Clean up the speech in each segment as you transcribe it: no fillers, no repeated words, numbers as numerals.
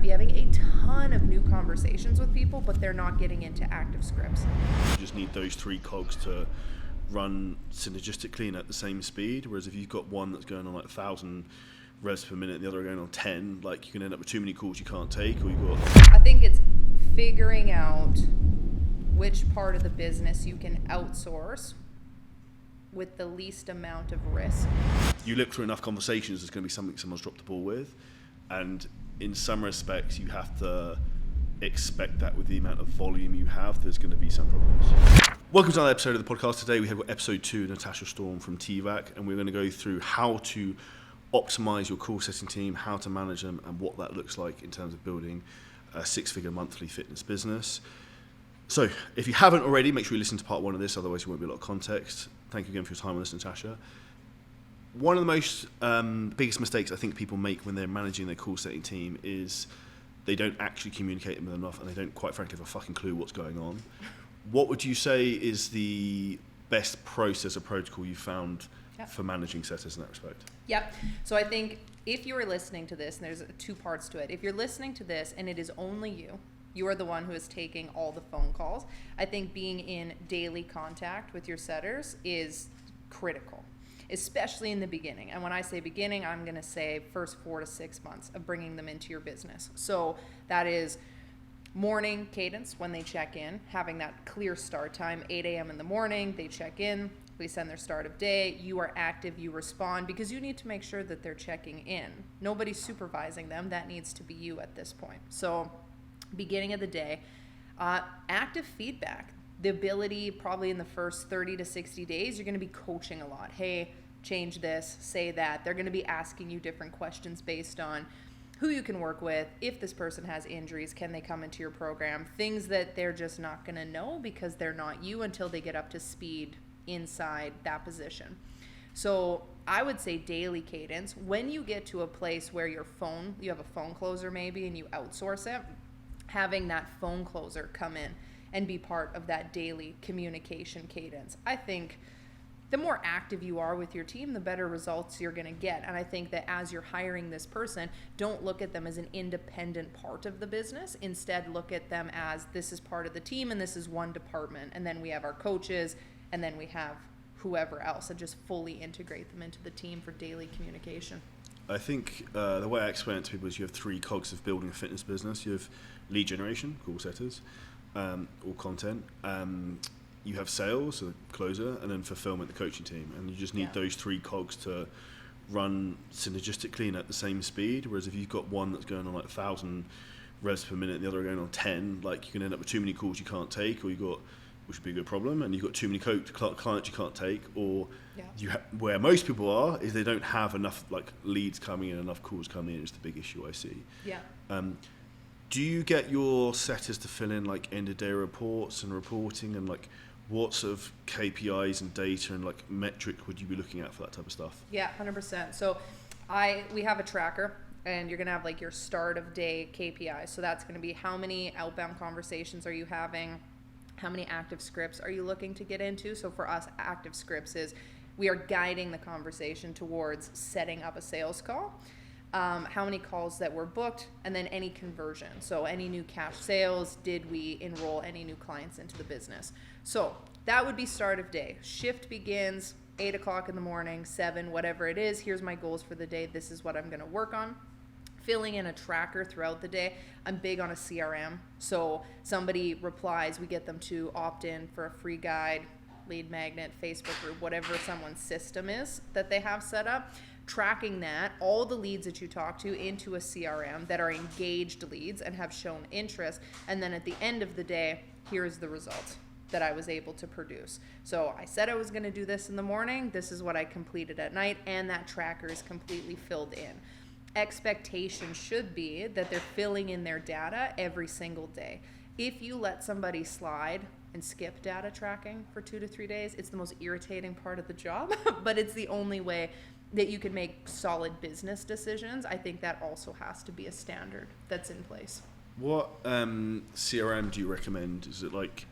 be having a ton of new conversations with people, but they're not getting into active scripts. You just need those 3 cogs to run synergistically and at the same speed, whereas if you've got one that's going on like 1,000 revs per minute and the other are going on 10, like you can end up with too many calls you can't take, or I think it's figuring out which part of the business you can outsource with the least amount of risk. You look through enough conversations, there's going to be something someone's dropped the ball with, and in some respects you have to expect that with the amount of volume you have, there's going to be some problems. Welcome to another episode of the podcast. Today we have got episode 2, Natasha Storm from TVAC, and we're going to go through how to optimize your call setting team, how to manage them, and what that looks like in terms of building a 6-figure monthly fitness business. So if you haven't already, make sure you listen to part 1 of this, otherwise there won't be a lot of context. Thank you again for your time on this, Natasha. One of the most biggest mistakes I think people make when they're managing their call setting team is they don't actually communicate them enough, and they don't, quite frankly, have a fucking clue what's going on. What would you say is the best process or protocol you found for managing setters in that respect? Yep. So I think if you are listening to this, and there's 2 parts to it. If you're listening to this and it is only you are the one who is taking all the phone calls, I think being in daily contact with your setters is critical, especially in the beginning. And when I say beginning, I'm going to say first 4 to 6 months of bringing them into your business. So that is morning cadence when they check in, having that clear start time, 8 a.m. in the morning, they check in, we send their start of day, you are active, you respond, because you need to make sure that they're checking in. Nobody's supervising them, that needs to be you at this point. So beginning of the day, active feedback, the ability probably in the first 30 to 60 days, you're going to be coaching a lot. Hey, change this, say that. They're going to be asking you different questions based on who you can work with, if this person has injuries, can they come into your program, things that they're just not going to know because they're not you until they get up to speed inside that position. So I would say daily cadence. When you get to a place where you have a phone closer maybe and you outsource it, having that phone closer come in and be part of that daily communication cadence. I think the more active you are with your team, the better results you're going to get. And I think that as you're hiring this person, don't look at them as an independent part of the business. Instead, look at them as this is part of the team and this is one department. And then we have our coaches and then we have whoever else, and just fully integrate them into the team for daily communication. I think the way I explain it to people is you have 3 cogs of building a fitness business. You have lead generation, call setters, or content. You have sales, a closer, and then fulfillment, the coaching team. And you just need those 3 cogs to run synergistically and at the same speed. Whereas if you've got one that's going on like 1,000 revs per minute and the other are going on 10, like you can end up with too many calls you can't take, or which would be a good problem, and you've got too many clients you can't take, or where most people are is they don't have enough like leads coming in, enough calls coming in is the big issue I see. Yeah. Do you get your setters to fill in like end of day reports and reporting, and like what sort of KPIs and data and like metric would you be looking at for that type of stuff? Yeah, 100%. So we have a tracker, and you're going to have like your start of day KPIs. So that's going to be how many outbound conversations are you having? How many active scripts are you looking to get into? So for us, active scripts is we are guiding the conversation towards setting up a sales call. How many calls that were booked, and then any conversion. So any new cash sales, did we enroll any new clients into the business? So that would be start of day. Shift begins 8 o'clock in the morning, 7, whatever it is. Here's my goals for the day. This is what I'm going to work on. Filling in a tracker throughout the day. I'm big on a CRM. So somebody replies, we get them to opt in for a free guide, lead magnet, Facebook group, whatever someone's system is that they have set up. Tracking that, all the leads that you talk to into a CRM that are engaged leads and have shown interest. And then at the end of the day, here's the results that I was able to produce. So I said I was going to do this in the morning. This is what I completed at night. And that tracker is completely filled in. Expectation should be that they're filling in their data every single day. If you let somebody slide and skip data tracking for 2 to 3 days, it's the most irritating part of the job, but it's the only way that you can make solid business decisions. I think that also has to be a standard that's in place. What CRM do you recommend? Is it like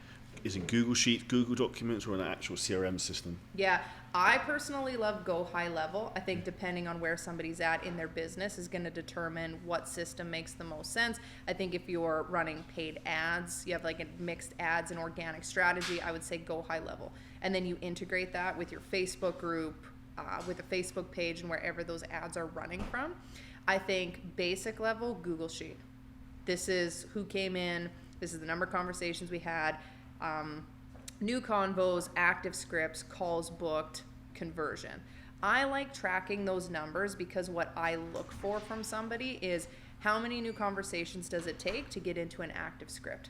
is in Google Sheets, Google Documents, or an actual CRM system? Yeah, I personally love go high level. I think depending on where somebody's at in their business is going to determine what system makes the most sense. I think if you're running paid ads, you have like a mixed ads and organic strategy, I would say go high level. And then you integrate that with your Facebook group, with a Facebook page, and wherever those ads are running from. I think basic level, Google Sheet. This is who came in, this is the number of conversations we had, new convos, active scripts, calls booked, conversion. I like tracking those numbers because what I look for from somebody is how many new conversations does it take to get into an active script?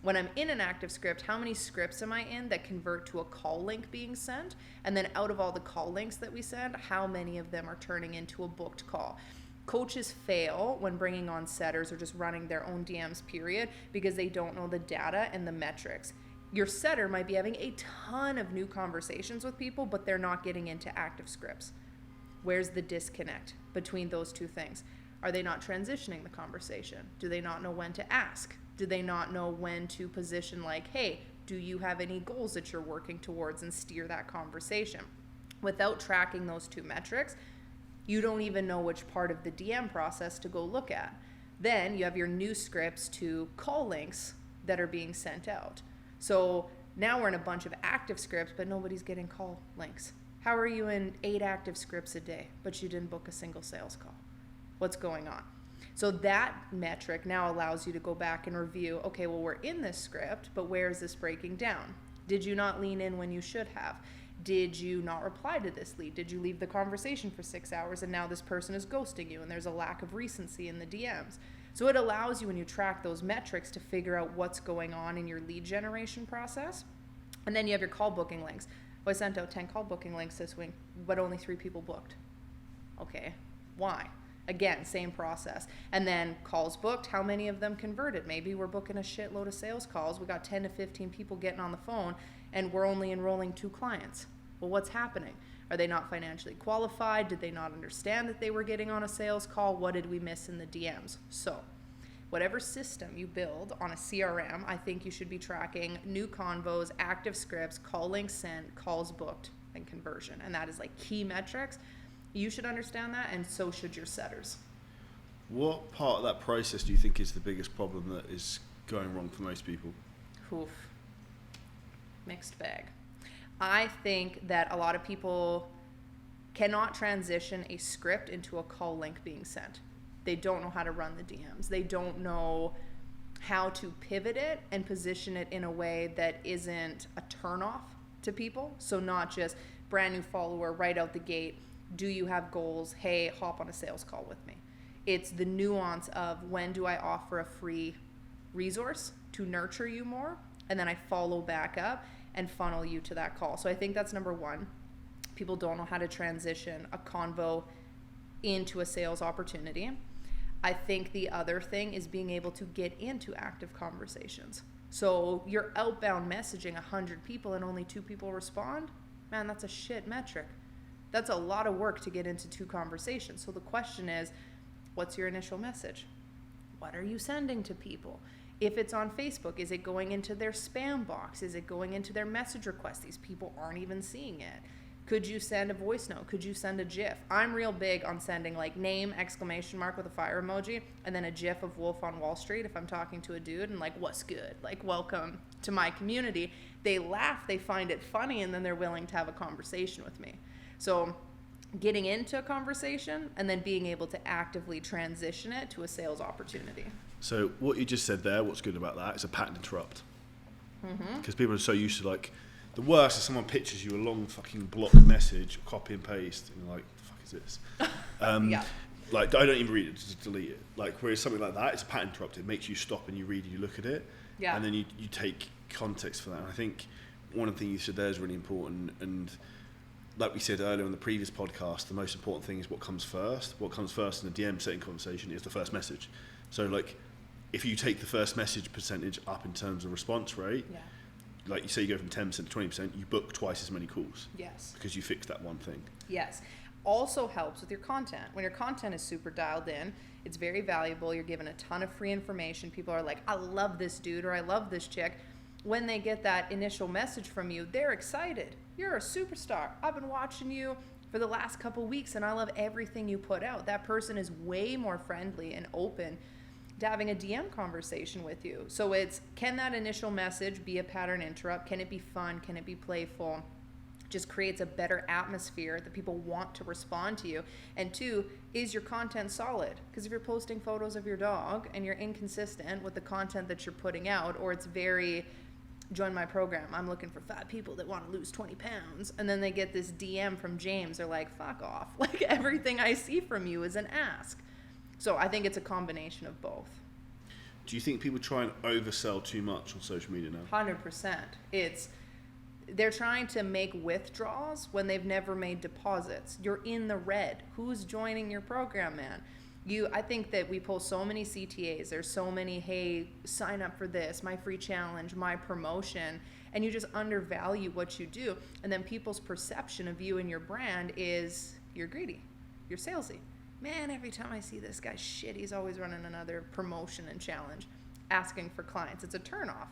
When I'm in an active script, how many scripts am I in that convert to a call link being sent? And then out of all the call links that we send, how many of them are turning into a booked call? Coaches fail when bringing on setters or just running their own DMs, period, because they don't know the data and the metrics. Your setter might be having a ton of new conversations with people, but they're not getting into active scripts. Where's the disconnect between those two things? Are they not transitioning the conversation? Do they not know when to ask? Do they not know when to position like, hey, do you have any goals that you're working towards, and steer that conversation? Without tracking those two metrics, you don't even know which part of the DM process to go look at. Then you have your new scripts to call links that are being sent out. So now we're in a bunch of active scripts, but nobody's getting call links. How are you in 8 active scripts a day, but you didn't book a single sales call? What's going on? So that metric now allows you to go back and review, okay, well, we're in this script, but where is this breaking down? Did you not lean in when you should have? Did you not reply to this lead? Did you leave the conversation for 6 hours and now this person is ghosting you and there's a lack of recency in the DMs? So it allows you, when you track those metrics, to figure out what's going on in your lead generation process. And then you have your call booking links. Well, I sent out 10 call booking links this week, but only 3 people booked. Okay, why? Again, same process. And then calls booked, how many of them converted? Maybe we're booking a shitload of sales calls. We got 10 to 15 people getting on the phone and we're only enrolling 2 clients. Well, what's happening? Are they not financially qualified? Did they not understand that they were getting on a sales call? What did we miss in the DMs? So whatever system you build on a CRM, I think you should be tracking new convos, active scripts, call links sent, calls booked, and conversion. And that is like key metrics. You should understand that, and so should your setters. What part of that process do you think is the biggest problem that is going wrong for most people? Oof. Mixed bag. I think that a lot of people cannot transition a script into a call link being sent. They don't know how to run the DMs. They don't know how to pivot it and position it in a way that isn't a turnoff to people. So not just brand new follower right out the gate. Do you have goals? Hey, hop on a sales call with me. It's the nuance of when do I offer a free resource to nurture you more, and then I follow back up and funnel you to that call. So I think that's number one. People don't know how to transition a convo into a sales opportunity. I think the other thing is being able to get into active conversations. So you're outbound messaging 100 people and only 2 people respond. Man, that's a shit metric. That's a lot of work to get into 2 conversations. So the question is, what's your initial message? What are you sending to people? If it's on Facebook, is it going into their spam box? Is it going into their message request? These people aren't even seeing it. Could you send a voice note? Could you send a GIF? I'm real big on sending like name, exclamation mark with a fire emoji, and then a GIF of Wolf on Wall Street if I'm talking to a dude and like, what's good? Like, welcome to my community. They laugh, they find it funny, and then they're willing to have a conversation with me. So getting into a conversation and then being able to actively transition it to a sales opportunity. So what you just said there, what's good about that is a pattern interrupt. Because people are so used to like, the worst is someone pitches you a long fucking block message, copy and paste, and you're like, the fuck is this? Yeah. Like, I don't even read it, just delete it. Like, whereas something like that, it's a pattern interrupt. It makes you stop and you read and you look at it. Yeah. And then you take context for that. And I think one of the things you said there is really important. And like we said earlier on the previous podcast, the most important thing is what comes first. What comes first in the DM setting conversation is the first message. So like, if you take the first message percentage up in terms of response rate, Yeah. like you say, you go from 10% to 20%, you book twice as many calls. Yes. Because you fixed that one thing. Yes. Also helps with your content. When your content is super dialed in, it's very valuable. You're given a ton of free information. People are like, I love this dude or I love this chick. when they get that initial message from you, they're excited. You're a superstar. I've been watching you for the last couple weeks and I love everything you put out. That person is way more friendly and open to having a DM conversation with you. So it's, can that initial message be a pattern interrupt? Can it be fun? Can it be playful? Just creates a better atmosphere that people want to respond to you. And 2, is your content solid? Because if you're posting photos of your dog and you're inconsistent with the content that you're putting out, or it's very, join my program, I'm looking for 5 people that want to lose 20 pounds, and then they get this DM from James, they're like, fuck off. Like, everything I see from you is an ask. So I think it's a combination of both. Do you think people try and oversell too much on social media now? 100%. They're trying to make withdrawals when they've never made deposits. You're in the red. Who's joining your program, man? I think that we post so many CTAs. There's so many, hey, sign up for this, my free challenge, my promotion, and you just undervalue what you do. And then people's perception of you and your brand is you're greedy, you're salesy. Man, every time I see this guy, shit, he's always running another promotion and challenge, asking for clients. It's a turnoff.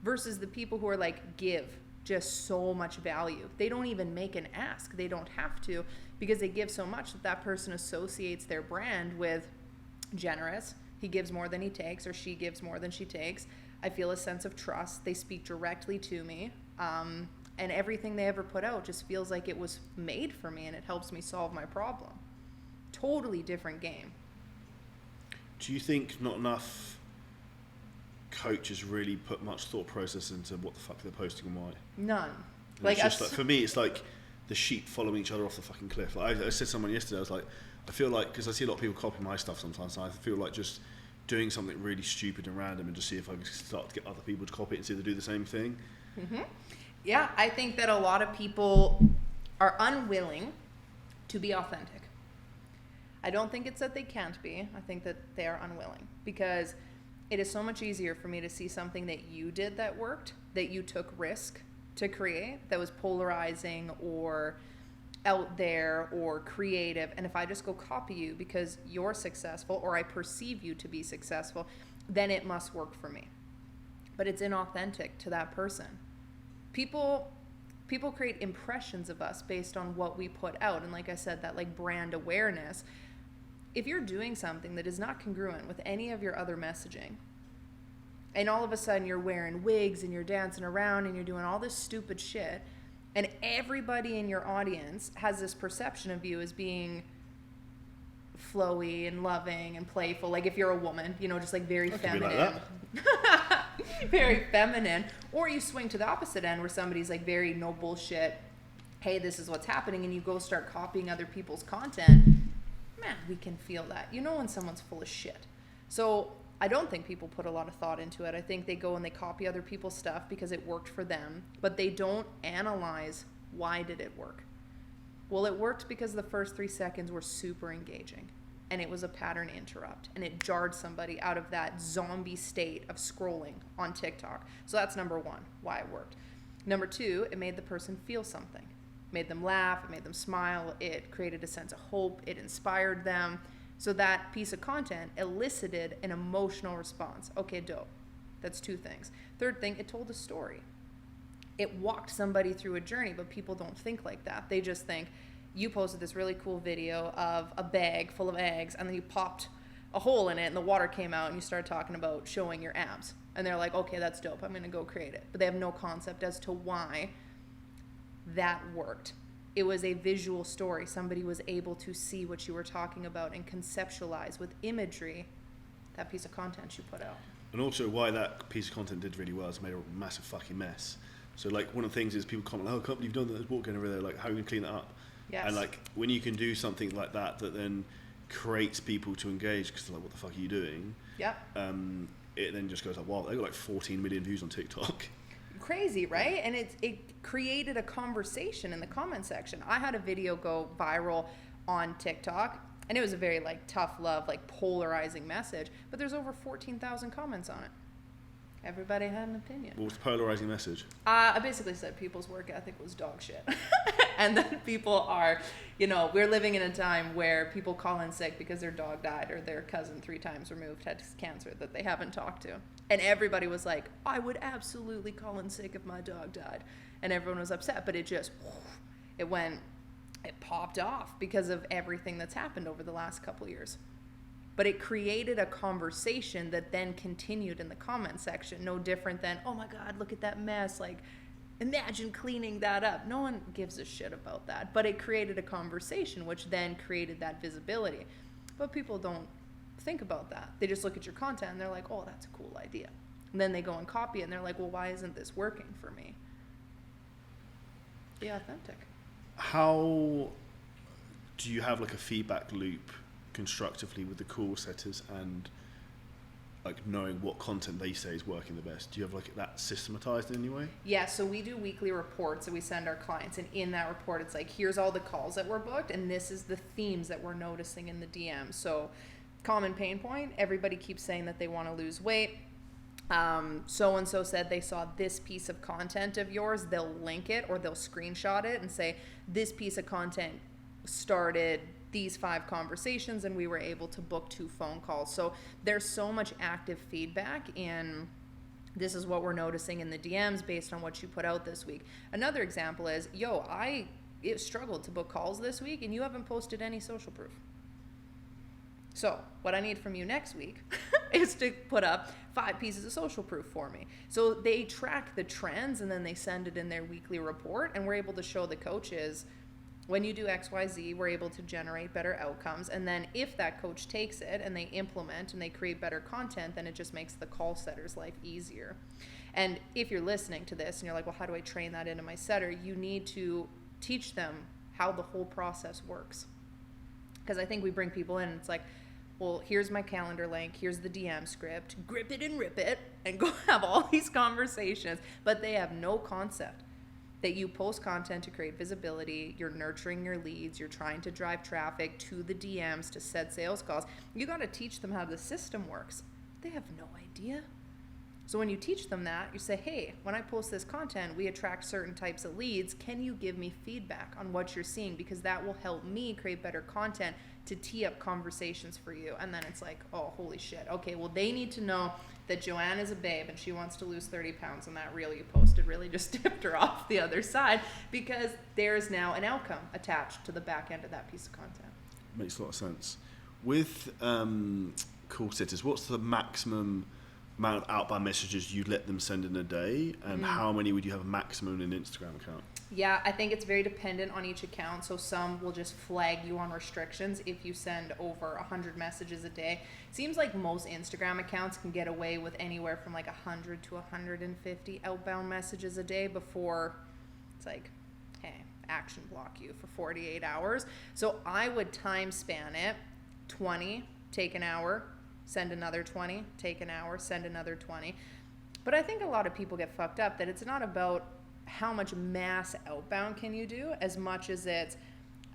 Versus the people who are like, give just so much value. They don't even make an ask. They don't have to, because they give so much that person associates their brand with generous. He gives more than he takes, or she gives more than she takes. I feel a sense of trust. They speak directly to me. And everything they ever put out just feels like it was made for me and it helps me solve my problem. Totally different game. Do you think not enough coaches really put much thought process into what the fuck they're posting and why? None. And like, it's just like, for me, it's like the sheep following each other off the fucking cliff. Like I said to someone yesterday, I was like, I feel like, because I see a lot of people copy my stuff sometimes, and I feel like just doing something really stupid and random and just see if I can start to get other people to copy it and see if they do the same thing. Mm-hmm. Yeah, I think that a lot of people are unwilling to be authentic. I don't think it's that they can't be. I think that they are unwilling, because it is so much easier for me to see something that you did that worked, that you took risk to create, that was polarizing or out there or creative. And if I just go copy you because you're successful, or I perceive you to be successful, then it must work for me. But it's inauthentic to that person. People create impressions of us based on what we put out. And like I said, that like brand awareness. If you're doing something that is not congruent with any of your other messaging, and all of a sudden you're wearing wigs and you're dancing around and you're doing all this stupid shit, and everybody in your audience has this perception of you as being flowy and loving and playful, like if you're a woman, you know, just like very feminine. Very feminine. Or you swing to the opposite end where somebody's like very no bullshit, hey, this is what's happening, and you go start copying other people's content. Man, we can feel that. You know when someone's full of shit. So I don't think people put a lot of thought into it. I think they go and they copy other people's stuff because it worked for them, but they don't analyze, why did it work? Well, it worked because the first 3 seconds were super engaging, and it was a pattern interrupt, and it jarred somebody out of that zombie state of scrolling on TikTok. So that's number 1, why it worked. Number 2, it made the person feel something. Made them laugh, it made them smile, it created a sense of hope, it inspired them. So that piece of content elicited an emotional response. Okay, dope. That's 2 things. Third thing, it told a story. It walked somebody through a journey, but people don't think like that. They just think, you posted this really cool video of a bag full of eggs, and then you popped a hole in it and the water came out and you started talking about showing your abs. And they're like, okay, that's dope, I'm gonna go create it. But they have no concept as to why that worked. It was a visual story. Somebody was able to see what you were talking about and conceptualize with imagery that piece of content you put out. And also why that piece of content did really well is made a massive fucking mess. So like one of the things is people comment, oh, I can't believe you've done that, there's water going over there, like how are you going to clean that up? Yes. And like when you can do something like that then creates people to engage, because they're like, what the fuck are you doing? Yep. It then just goes like, wow, they got like 14 million views on TikTok. Crazy, right? And it created a conversation in the comment section. I had a video go viral on TikTok, and it was a very like tough love, like polarizing message, but there's over 14,000 comments on it. Everybody had an opinion. What was the polarizing message? I basically said people's work ethic was dog shit. And then people are, we're living in a time where people call in sick because their dog died or their cousin 3 times removed had cancer that they haven't talked to. And everybody was like, I would absolutely call in sick if my dog died. And everyone was upset, but it popped off because of everything that's happened over the last couple years. But it created a conversation that then continued in the comment section, no different than, oh my God, look at that mess. Like, imagine cleaning that up. No one gives a shit about that. But it created a conversation, which then created that visibility. But people don't think about that. They just look at your content and they're like, oh, that's a cool idea. And then they go and copy it and they're like, well, why isn't this working for me? Be authentic. How do you have like a feedback loop constructively with the call setters and like knowing what content they say is working the best? Do you have like that systematized in any way? Yeah, so we do weekly reports that we send our clients, and in that report it's like, here's all the calls that were booked and this is the themes that we're noticing in the DMs. So common pain point, everybody keeps saying that they want to lose weight. So-and-so said they saw this piece of content of yours, they'll link it or they'll screenshot it and say, this piece of content started these 5 conversations and we were able to book 2 phone calls. So there's so much active feedback, and this is what we're noticing in the DMs based on what you put out this week. Another example is, I struggled to book calls this week and you haven't posted any social proof. So what I need from you next week is to put up 5 pieces of social proof for me. So they track the trends and then they send it in their weekly report, and we're able to show the coaches, when you do XYZ, we're able to generate better outcomes. And then if that coach takes it and they implement and they create better content, then it just makes the call setter's life easier. And if you're listening to this and you're like, well, how do I train that into my setter? You need to teach them how the whole process works. Because I think we bring people in and it's like, well, here's my calendar link, here's the DM script, grip it and rip it, and go have all these conversations. But they have no concept that you post content to create visibility, you're nurturing your leads, you're trying to drive traffic to the DMs to set sales calls. You got to teach them how the system works. They have no idea. So when you teach them that, you say, hey, when I post this content, we attract certain types of leads. Can you give me feedback on what you're seeing? Because that will help me create better content to tee up conversations for you. And then it's like, oh, holy shit. Okay, well, they need to know that Joanne is a babe and she wants to lose 30 pounds, and that reel you posted really just tipped her off the other side, because there's now an outcome attached to the back end of that piece of content. Makes a lot of sense. With call setters, what's the maximum amount of outbound messages you'd let them send in a day, and how many would you have a maximum in an Instagram account? Yeah, I think it's very dependent on each account. So some will just flag you on restrictions if you send over 100 messages a day. Seems like most Instagram accounts can get away with anywhere from like 100 to 150 outbound messages a day before it's like, hey, action block you for 48 hours. So I would time span it, 20, take an hour, send another 20, take an hour, send another 20. But I think a lot of people get fucked up that it's not about how much mass outbound can you do as much as it's,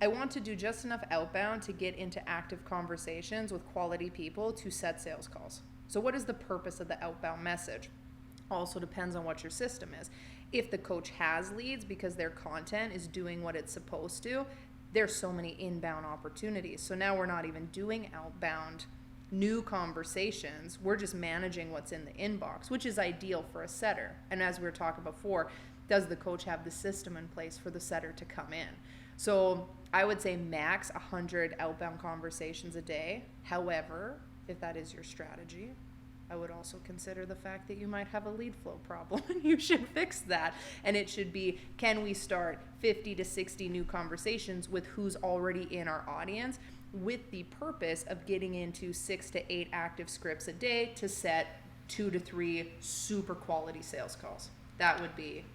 I want to do just enough outbound to get into active conversations with quality people to set sales calls. So what is the purpose of the outbound message? Also depends on what your system is. If the coach has leads because their content is doing what it's supposed to, there's so many inbound opportunities. So now we're not even doing outbound new conversations. We're just managing what's in the inbox, which is ideal for a setter. And as we were talking before, does the coach have the system in place for the setter to come in? So I would say max 100 outbound conversations a day. However, if that is your strategy, I would also consider the fact that you might have a lead flow problem and you should fix that. And it should be, can we start 50 to 60 new conversations with who's already in our audience, with the purpose of getting into 6 to 8 active scripts a day to set 2 to 3 super quality sales calls. That would be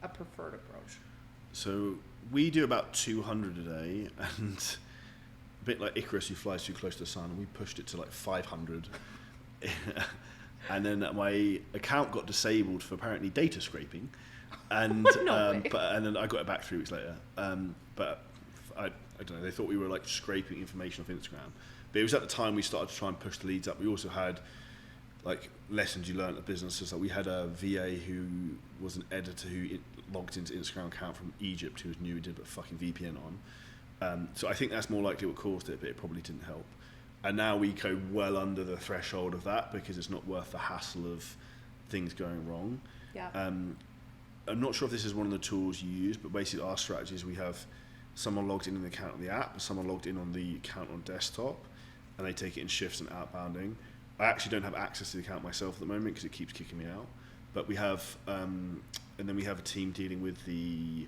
a preferred approach. So we do about 200 a day, and a bit like Icarus who flies too close to the sun, and we pushed it to like 500. And then my account got disabled for apparently data scraping, and and then I got it back 3 weeks later. But I don't know, they thought we were like scraping information off Instagram. But it was at the time we started to try and push the leads up. We also had like lessons you learned at businesses. Like we had a VA who was an editor who logged into Instagram account from Egypt, who was new, did a fucking VPN on. So I think that's more likely what caused it, but it probably didn't help. And now we go well under the threshold of that because it's not worth the hassle of things going wrong. Yeah. I'm not sure if this is one of the tools you use, but basically our strategy is we have someone logged in the account on the app, someone logged in on the account on desktop, and they take it in shifts and outbounding. I actually don't have access to the account myself at the moment because it keeps kicking me out. But we have, and then we have a team dealing with the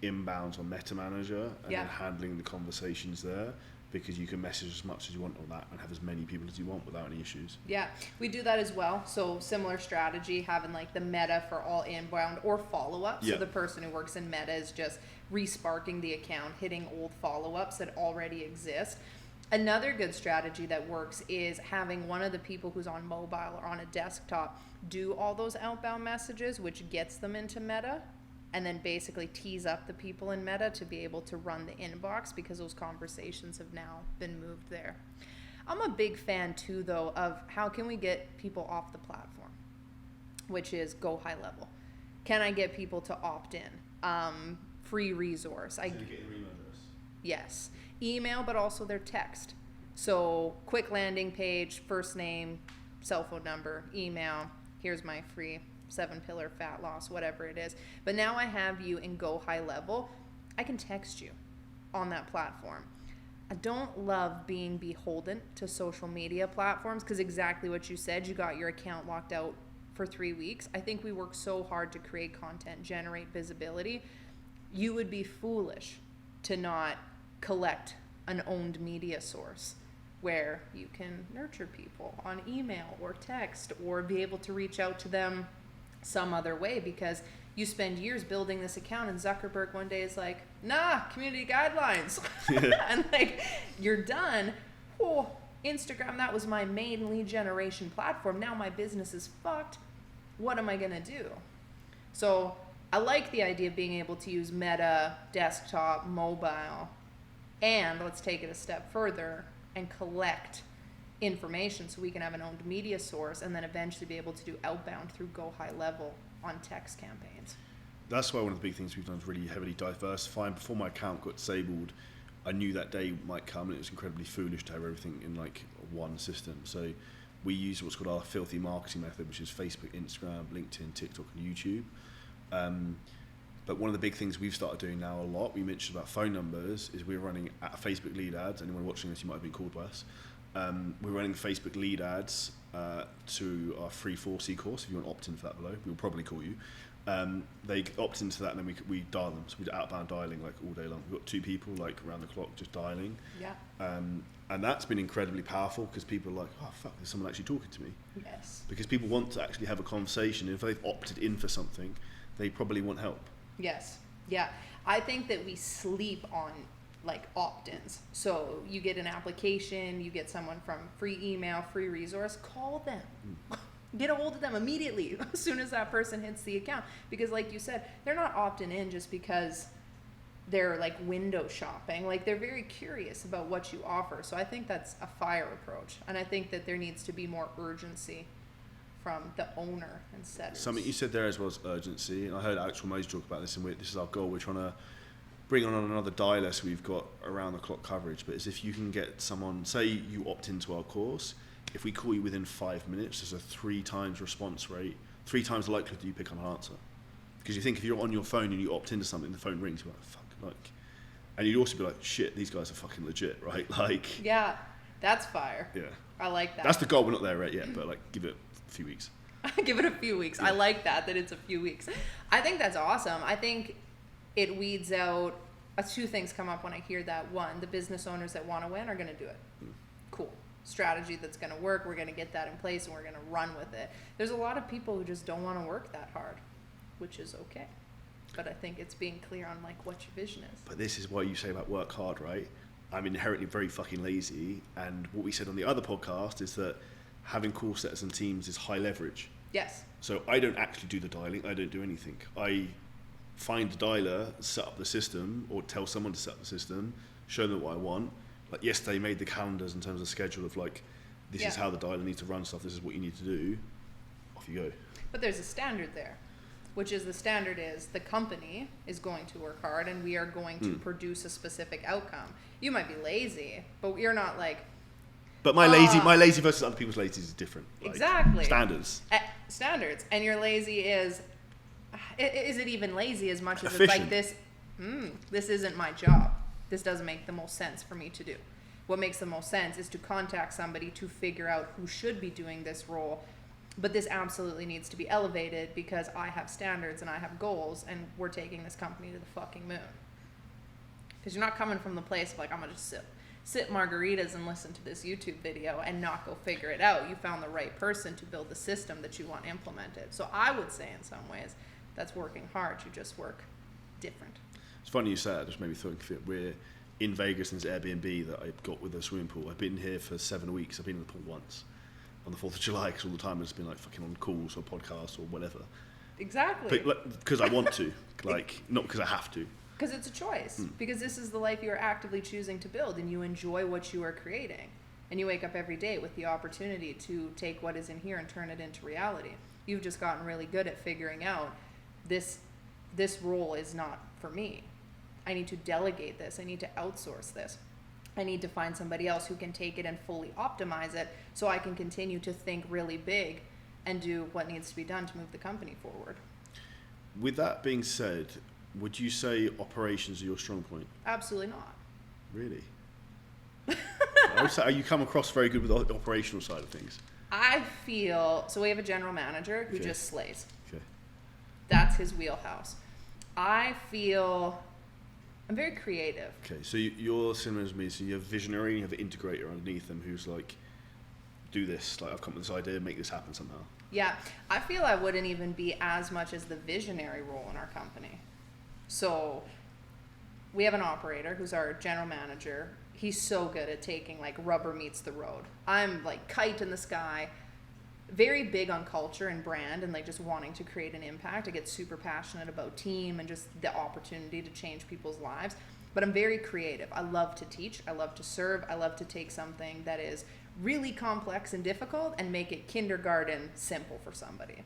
inbounds on Meta Manager and then handling the conversations there, because you can message as much as you want on that and have as many people as you want without any issues. Yeah, we do that as well. So similar strategy, having like the meta for all inbound or follow-up. So the person who works in meta is just resparking the account, hitting old follow-ups that already exist. Another good strategy that works is having one of the people who's on mobile or on a desktop do all those outbound messages, which gets them into meta, and then basically tease up the people in meta to be able to run the inbox because those conversations have now been moved there. I'm a big fan too, though, of how can we get people off the platform, which is go high level. Can I get people to opt in? Free resource. Get your email address. Yes. Email, but also their text. So quick landing page, first name, cell phone number, email, here's my free 7-pillar fat loss, whatever it is. But now I have you in go high level. I can text you on that platform. I don't love being beholden to social media platforms because exactly what you said, you got your account locked out for 3 weeks. I think we work so hard to create content, generate visibility. You would be foolish to not collect an owned media source where you can nurture people on email or text or be able to reach out to them some other way, because you spend years building this account and Zuckerberg one day is like, nah, community guidelines. And like, you're done. Oh, Instagram, that was my main lead generation platform. Now my business is fucked. What am I gonna do? So I like the idea of being able to use Meta, desktop, mobile, and let's take it a step further and collect information so we can have an owned media source and then eventually be able to do outbound through go high level on text campaigns. That's why one of the big things we've done is really heavily diversifying. Before my account got disabled, I knew that day might come and it was incredibly foolish to have everything in like one system. So we use what's called our filthy marketing method, which is Facebook, Instagram, LinkedIn, TikTok and YouTube. But one of the big things we've started doing now a lot, we mentioned about phone numbers, is we're running Facebook lead ads. Anyone watching this, you might have been called by us. We're running Facebook lead ads to our free 4C course. If you want to opt in for that below, we'll probably call you. They opt into that and then we dial them. So we do outbound dialing like all day long. We've got 2 people like around the clock just dialing. Yeah. And that's been incredibly powerful because people are like, oh fuck, there's someone actually talking to me. Yes. Because people want to actually have a conversation. If they've opted in for something, they probably want help. Yes. Yeah. I think that we sleep on like opt-ins. So you get an application, you get someone from free email, free resource, call them. Get a hold of them immediately as soon as that person hits the account. Because like you said, they're not opting in just because they're like window shopping. Like they're very curious about what you offer. So I think that's a fire approach. And I think that there needs to be more urgency from the owner and setters. Something you said there as well as urgency, and I heard Alex Ramosi talk about this, and this is our goal. We're trying to bring on another dialer so we've got around the clock coverage. But it's if you can get someone, say you opt into our course, if we call you within 5 minutes, there's a 3 times response rate, 3 times the likelihood that you pick up an answer. Because you think if you're on your phone and you opt into something, the phone rings, you're like, fuck, like, and you'd also be like, shit, these guys are fucking legit, right? Like, yeah, that's fire. Yeah, I like that. That's the goal. We're not there yet, but like, give it a few weeks. Give it a few weeks. Yeah. I like that it's a few weeks. I think that's awesome. I think it weeds out 2 things come up when I hear that. One, the business owners that want to win are going to do it. Cool. Strategy that's going to work. We're going to get that in place and we're going to run with it. There's a lot of people who just don't want to work that hard, which is okay. But I think it's being clear on like what your vision is. But this is why you say about work hard, right? I'm inherently very fucking lazy. And what we said on the other podcast is that having call setters and teams is high leverage. Yes. So I don't actually do the dialing. I don't do anything. I find the dialer, set up the system, or tell someone to set up the system, show them what I want. Like yesterday, made the calendars in terms of schedule of like This is how the dialer needs to run stuff. This is what you need to do. Off you go. But there's a standard there, which is the standard is the company is going to work hard and we are going to produce a specific outcome. You might be lazy, but you're not like. But my lazy versus other people's lazy is different. Like, exactly. Standards. Standards. And your lazy is it even lazy as much as efficient. It's like this isn't my job. This doesn't make the most sense for me to do. What makes the most sense is to contact somebody to figure out who should be doing this role. But this absolutely needs to be elevated because I have standards and I have goals and we're taking this company to the fucking moon. Because you're not coming from the place of like, I'm going to just sit margaritas and listen to this YouTube video and not go figure it out. You found the right person to build the system that you want implemented. So I would say in some ways that's working hard. You just work different. It's funny you say that. Just made me think we're in Vegas in this Airbnb that I got with a swimming pool. I've been here for 7 weeks. I've been in the pool once on the 4th of July because all the time I've just been like fucking on calls or podcasts or whatever. Exactly. But because I want to, like not because I have to. Because it's a choice. Because this is the life you are actively choosing to build and you enjoy what you are creating. And you wake up every day with the opportunity to take what is in here and turn it into reality. You've just gotten really good at figuring out this role is not for me. I need to delegate this. I need to outsource this. I need to find somebody else who can take it and fully optimize it so I can continue to think really big and do what needs to be done to move the company forward. With that being said, would you say operations are your strong point? Absolutely not. Really? I would say you come across very good with the operational side of things. I feel, so we have a general manager who just slays. Okay. That's his wheelhouse. I feel I'm very creative. Okay, so you're similar as me. So you have visionary and you have an integrator underneath them who's like, do this. Like, I've come up with this idea, make this happen somehow. Yeah, I feel I wouldn't even be as much as the visionary role in our company. So we have an operator who's our general manager. He's so good at taking like rubber meets the road. I'm like kite in the sky, very big on culture and brand and like just wanting to create an impact. I get super passionate about team and just the opportunity to change people's lives. But I'm very creative. I love to teach. I love to serve. I love to take something that is really complex and difficult and make it kindergarten simple for somebody.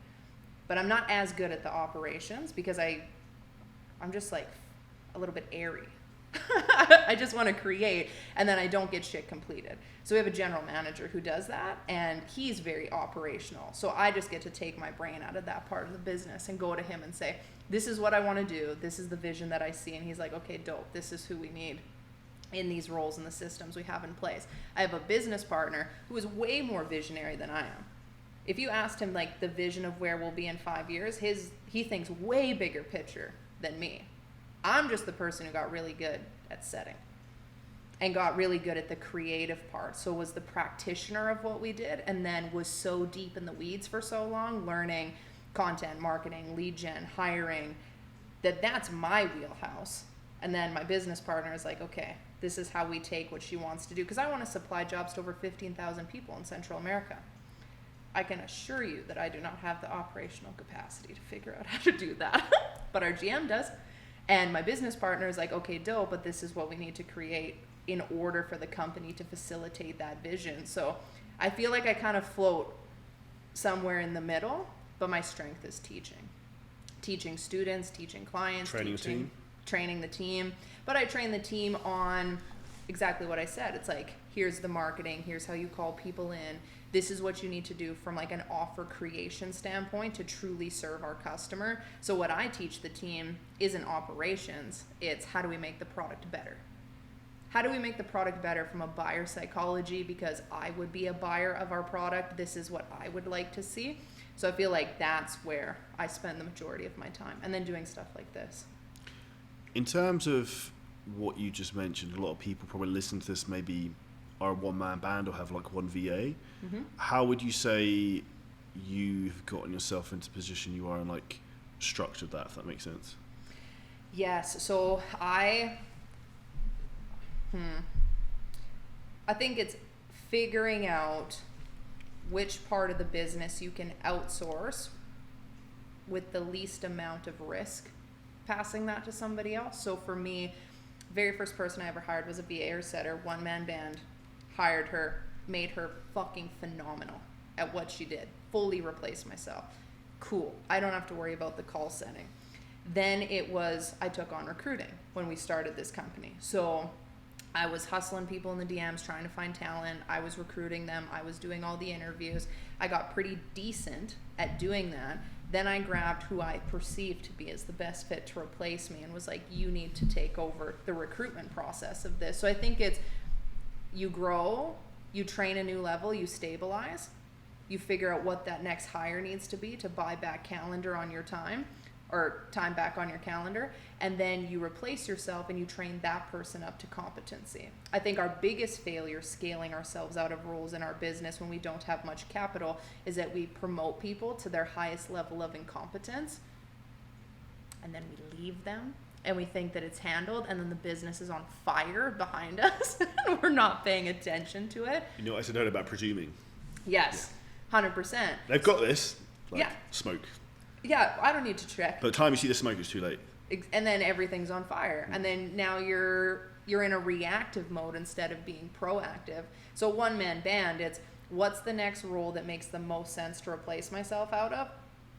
But I'm not as good at the operations because I'm just like a little bit airy. I just want to create and then I don't get shit completed. So we have a general manager who does that and he's very operational. So I just get to take my brain out of that part of the business and go to him and say, this is what I want to do. This is the vision that I see. And he's like, okay, dope. This is who we need in these roles and the systems we have in place. I have a business partner who is way more visionary than I am. If you asked him like the vision of where we'll be in 5 years, he thinks way bigger picture than me. I'm just the person who got really good at setting and got really good at the creative part. So was the practitioner of what we did and then was so deep in the weeds for so long, learning content, marketing, lead gen, hiring, that's my wheelhouse. And then my business partner is like, okay, this is how we take what she wants to do. Because I want to supply jobs to over 15,000 people in Central America. I can assure you that I do not have the operational capacity to figure out how to do that. But our GM does. And my business partner is like, okay, dope, but this is what we need to create in order for the company to facilitate that vision. So I feel like I kind of float somewhere in the middle, but my strength is teaching. Teaching students, teaching clients, training the team. But I train the team on exactly what I said. It's like, here's the marketing, here's how you call people in. This is what you need to do from like an offer creation standpoint to truly serve our customer. So what I teach the team isn't operations, it's how do we make the product better? How do we make the product better from a buyer psychology? Because I would be a buyer of our product. This is what I would like to see. So I feel like that's where I spend the majority of my time. And then doing stuff like this. In terms of what you just mentioned, a lot of people probably listen to this maybe are a one-man band or have like one VA. Mm-hmm. How would you say you've gotten yourself into the position you are and like structured that, if that makes sense? Yes. So I think it's figuring out which part of the business you can outsource with the least amount of risk passing that to somebody else. So for me, very first person I ever hired was a VA or setter, one-man band. Hired her, made her fucking phenomenal at what she did. Fully replaced myself. Cool. I don't have to worry about the call setting. Then I took on recruiting when we started this company. So I was hustling people in the DMs, trying to find talent. I was recruiting them. I was doing all the interviews. I got pretty decent at doing that. Then I grabbed who I perceived to be as the best fit to replace me and was like, you need to take over the recruitment process of this. So I think it's, you grow, you train a new level, you stabilize, you figure out what that next hire needs to be to buy back calendar on your time, or time back on your calendar, and then you replace yourself and you train that person up to competency. I think our biggest failure scaling ourselves out of roles in our business when we don't have much capital is that we promote people to their highest level of incompetence, and then we leave them and we think that it's handled, and then the business is on fire behind us and we're not paying attention to it. You know what I said earlier about presuming? Yes, 100%. They've got this. Yeah. Smoke. Yeah, I don't need to check. By the time you see the smoke, it's too late. And then everything's on fire. And then now you're in a reactive mode instead of being proactive. So one-man band, it's what's the next role that makes the most sense to replace myself out of?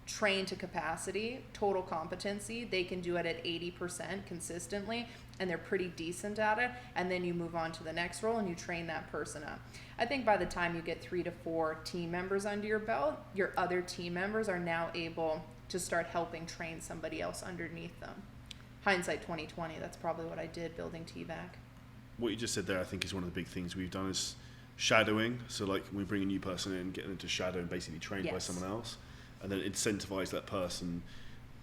Train to capacity, total competency. They can do it at 80% consistently, and they're pretty decent at it. And then you move on to the next role and you train that person up. I think by the time you get 3 to 4 team members under your belt, your other team members are now able to start helping train somebody else underneath them. Hindsight 2020, that's probably what I did building TVAC. What you just said there, I think, is one of the big things we've done is shadowing. So like when we bring a new person in, getting them to shadow and basically trained by someone else, and then incentivize that person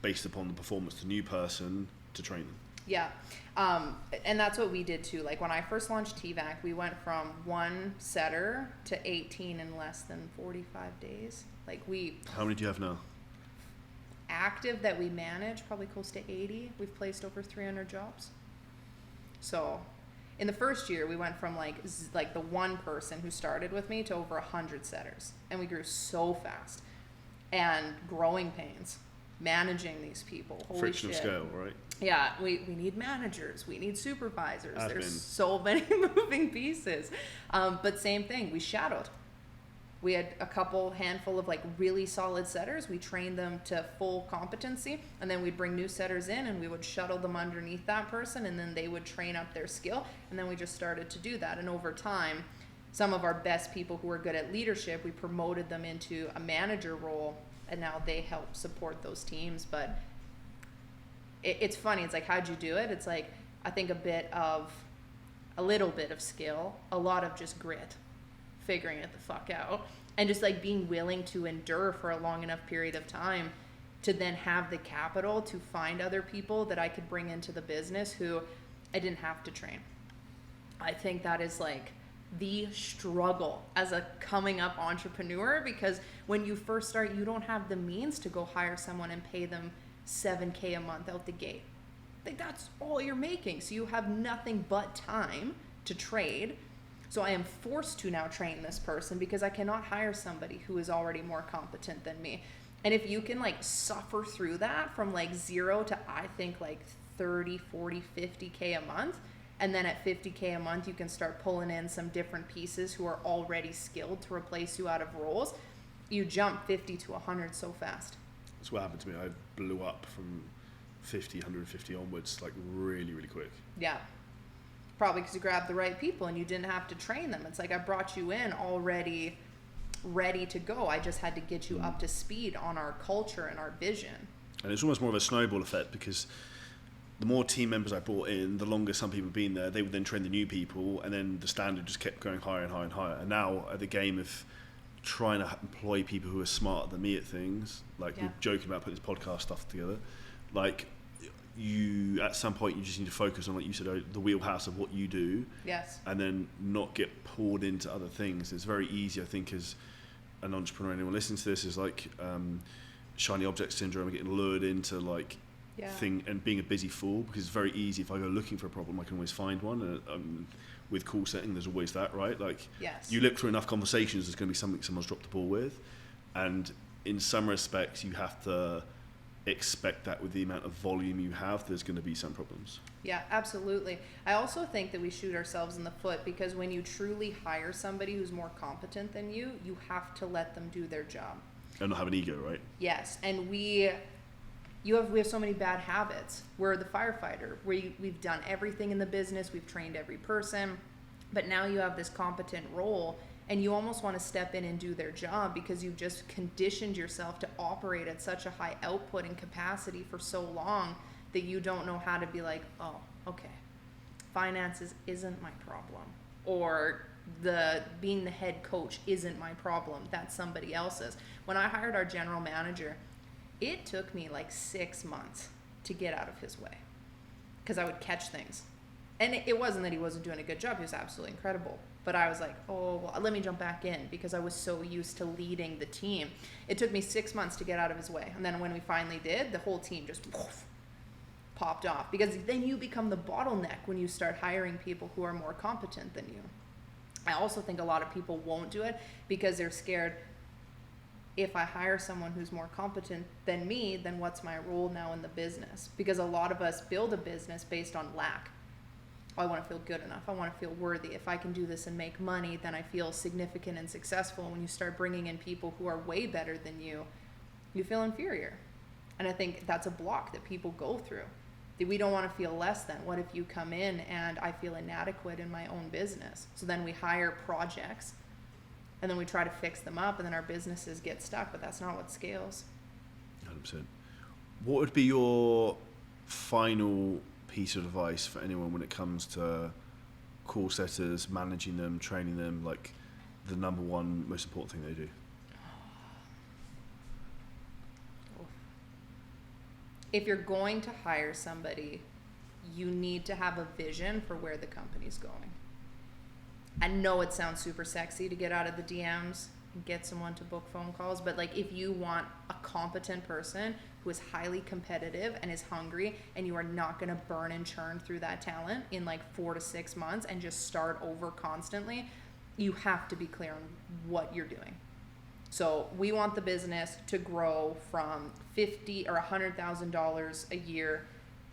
based upon the performance of the new person to train them. Yeah. And that's what we did too. Like when I first launched TVAC, we went from 1 setter to 18 in less than 45 days. Like How many do you have now? Active that we manage, probably close to 80. We've placed over 300 jobs. So in the first year, we went from like the one person who started with me to over 100 setters. And we grew so fast. And growing pains, managing these people. Holy Friction shit. of scale, right? Yeah, we need managers, we need supervisors. Admin. There's so many moving pieces. But same thing, we shadowed. We had a handful of like really solid setters. We trained them to full competency, and then we'd bring new setters in and we would shuttle them underneath that person, and then they would train up their skill. And then we just started to do that. And over time, some of our best people who were good at leadership, we promoted them into a manager role, and now they help support those teams. But it's funny. It's like, how'd you do it? It's like, I think a little bit of skill, a lot of just grit, figuring it the fuck out, and just like being willing to endure for a long enough period of time to then have the capital to find other people that I could bring into the business who I didn't have to train. I think that is like the struggle as a coming up entrepreneur, because when you first start, you don't have the means to go hire someone and pay them $7,000 a month out the gate. Like that's all you're making. So you have nothing but time to trade. So I am forced to now train this person because I cannot hire somebody who is already more competent than me. And if you can like suffer through that from like 0 to I think like 30, 40, 50K a month, and then at 50K a month, you can start pulling in some different pieces who are already skilled to replace you out of roles, you jump 50 to 100 so fast. That's what happened to me. I blew up from 50, 150 onwards, like really, really quick. Yeah. Probably because you grabbed the right people and you didn't have to train them. It's like I brought you in already ready to go. I just had to get you up to speed on our culture and our vision. And it's almost more of a snowball effect, because the more team members I brought in, the longer some people have been there, they would then train the new people, and then the standard just kept going higher and higher and higher. And now at the game of trying to employ people who are smarter than me at things, like we're joking about putting this podcast stuff together, like you at some point you just need to focus on, like you said, the wheelhouse of what you do. Yes. And then not get pulled into other things. It's very easy, I think, as an entrepreneur, anyone listening to this, is like shiny object syndrome, getting lured into like thing and being a busy fool, because it's very easy. If I go looking for a problem, I can always find one. And with call setting, there's always that, right? Like you look through enough conversations, there's going to be something someone's dropped the ball with. And in some respects, you have to expect that with the amount of volume you have, there's going to be some problems. Yeah, absolutely. I also think that we shoot ourselves in the foot because when you truly hire somebody who's more competent than you, you have to let them do their job. And not have an ego, right? Yes, and we have so many bad habits. We're the firefighter. We've done everything in the business. We've trained every person, but now you have this competent role, and you almost want to step in and do their job because you've just conditioned yourself to operate at such a high output and capacity for so long that you don't know how to be like, oh, okay, finances isn't my problem, or being the head coach isn't my problem. That's somebody else's. When I hired our general manager, it took me like 6 months to get out of his way because I would catch things. And it wasn't that he wasn't doing a good job. He was absolutely incredible. But I was like, oh, well, let me jump back in because I was so used to leading the team. It took me 6 months to get out of his way. And then when we finally did, the whole team just popped off because then you become the bottleneck when you start hiring people who are more competent than you. I also think a lot of people won't do it because they're scared, if I hire someone who's more competent than me, then what's my role now in the business? Because a lot of us build a business based on lack. Oh, I want to feel good enough. I want to feel worthy. If I can do this and make money, then I feel significant and successful. When you start bringing in people who are way better than you, you feel inferior. And I think that's a block that people go through. That we don't want to feel less than. What if you come in and I feel inadequate in my own business? So then we hire projects and then we try to fix them up and then our businesses get stuck, but that's not what scales. 100%. What would be your final piece of advice for anyone when it comes to call setters, managing them, training them, like the number one most important thing they do? If you're going to hire somebody, you need to have a vision for where the company's going. I know it sounds super sexy to get out of the DMs and get someone to book phone calls, but like if you want a competent person who is highly competitive and is hungry, and you are not going to burn and churn through that talent in like 4 to 6 months and just start over constantly, you have to be clear on what you're doing. So we want the business to grow from $50,000 or $100,000 a year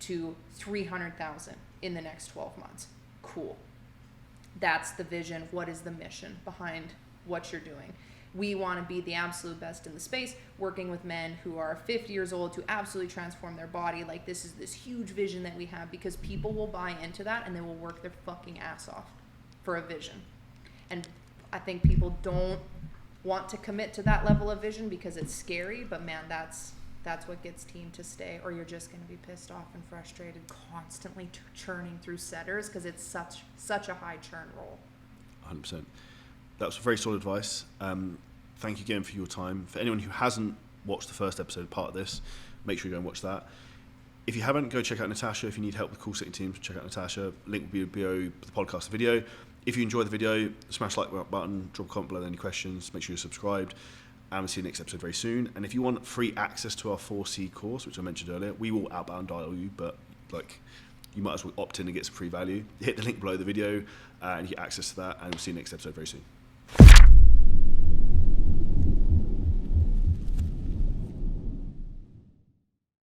to $300,000 in the next 12 months. Cool. That's the vision. What is the mission behind what you're doing? We want to be the absolute best in the space, working with men who are 50 years old to absolutely transform their body. Like this is this huge vision that we have because people will buy into that and they will work their fucking ass off for a vision. And I think people don't want to commit to that level of vision because it's scary, but man, that's what gets team to stay, or you're just going to be pissed off and frustrated constantly churning through setters because it's such a high churn role. 100%. That was very solid advice. Thank you again for your time. For anyone who hasn't watched the first episode, part of this, make sure you go and watch that. If you haven't, go check out Natasha. If you need help with call setting teams, check out Natasha. Link will be below the podcast video. If you enjoyed the video, smash the like button, drop a comment below with any questions, make sure you're subscribed, and we'll see you next episode very soon. And if you want free access to our 4C course, which I mentioned earlier, we will outbound dial you, but like you might as well opt in and get some free value. Hit the link below the video and you get access to that, and we'll see you next episode very soon.